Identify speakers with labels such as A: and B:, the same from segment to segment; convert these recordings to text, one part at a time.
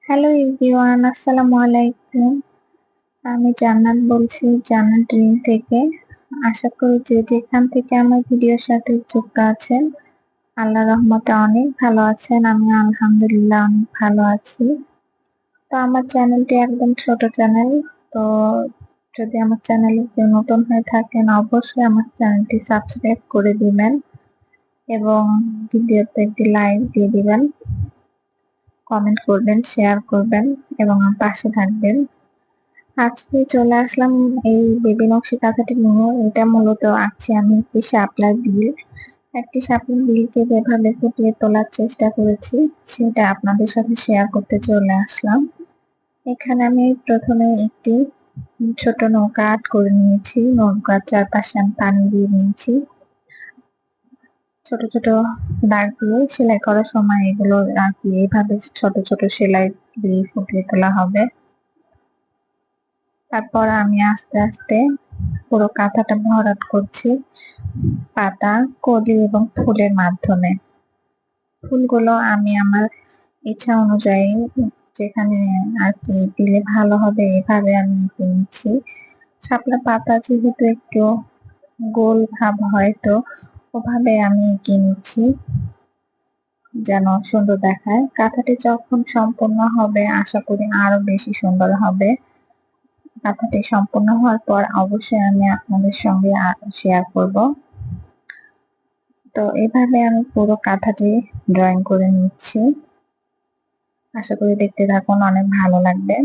A: Hello everyone, আসসালামু আলাইকুম। আমি জান্নাত বলছি, জান্নাত ড্রিম থেকে। আশা করি যে যেখান থেকে আমার ভিডিওর সাথে যুক্ত আছেন, আল্লাহর রহমতে অনেক ভালো আছেন। আমি আলহামদুলিল্লাহ অনেক ভালো আছি। তো আমার চ্যানেলটি একদম ছোট চ্যানেল। তো যদি আমার চ্যানেলে কেউ নতুন হয়ে থাকেন, অবশ্যই আমার চ্যানেলটি সাবস্ক্রাইব করে দিবেন এবং ভিডিওতে একটি লাইক দিয়ে দিবেন, কমেন্ট করবেন, শেয়ার করবেন এবং আমার পাশে থাকবেন। আজকে চলে আসলাম এই বেবি নকশি কাঁথাটি নিয়ে। এটা মূলত আঁকছি আমি একটি শাপলার বিল। একটি শাপলার বিলকে যেভাবে ফুটিয়ে তোলার চেষ্টা করেছি, সেটা আপনাদের সাথে শেয়ার করতে চলে আসলাম। এখানে আমি প্রথমে একটি ছোট নৌকা আর্ট করে নিয়েছি। নৌকার চারপাশে আমি পানি দিয়ে নিয়েছি। ছোট ছোট দাগ দিয়ে সেলাই করার সময় এগুলো আর কি এইভাবে ছোট ছোট সেলাই দিয়ে ফুটিয়ে তোলা হবে। তারপর আমি আস্তে আস্তে পুরো কাঁথাটা ভরাট করছি পাতা, কলি এবং ফুলের মাধ্যমে। ফুলগুলো আমি আমার ইচ্ছা অনুযায়ী যেখানে আর কি দিলে ভালো হবে এভাবে আমি এঁকে নিচ্ছি। শাপলা পাতা যেহেতু একটু গোল ভাব হয়, তো ওভাবে আমি এঁকে নিচ্ছি যেন সুন্দর দেখায়। কাঁথাটি যখন সম্পূর্ণ হবে, আশা করি আরো বেশি সুন্দর হবে। কাঁথাটি সম্পূর্ণ হওয়ার পর অবশ্যই আমি আপনাদের সঙ্গে শেয়ার করব। তো এভাবে আমি পুরো কাঁথাটি ড্রয়িং করে নিচ্ছি। আশা করি দেখতে থাকুন, অনেক ভালো লাগবে।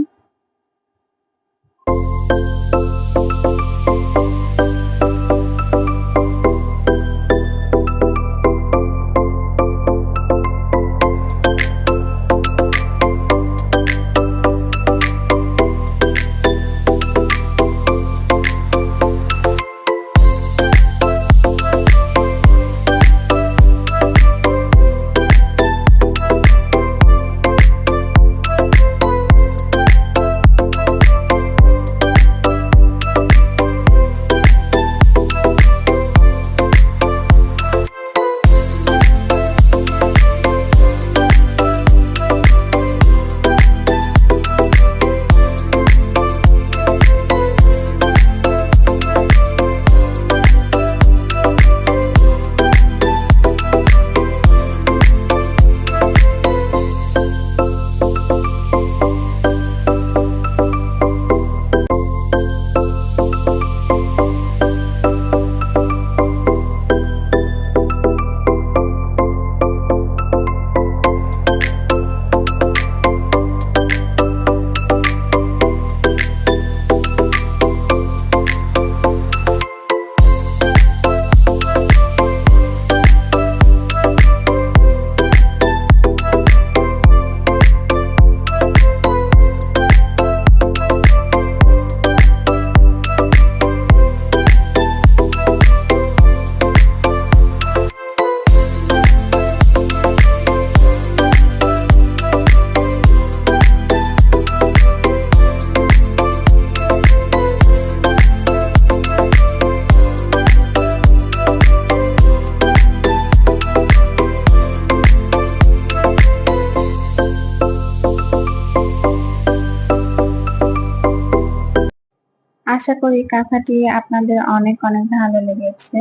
A: আশা করি কাঁথাটি আপনাদের অনেক অনেক ভালো লেগেছে।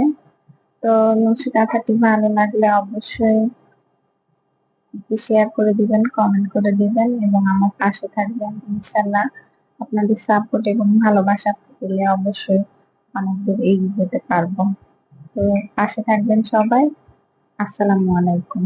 A: তো নকশি কাঁথাটি ভালো লাগলে অবশ্যই শেয়ার করে দিবেন, কমেন্ট করে দিবেন এবং আমার পাশে থাকবেন। ইনশাল্লাহ আপনাদের সাপোর্ট এবং ভালোবাসা পেলে অবশ্যই অনেক দূর এগিয়ে যেতে পারবো। তো পাশে থাকবেন সবাই। আসসালামু আলাইকুম।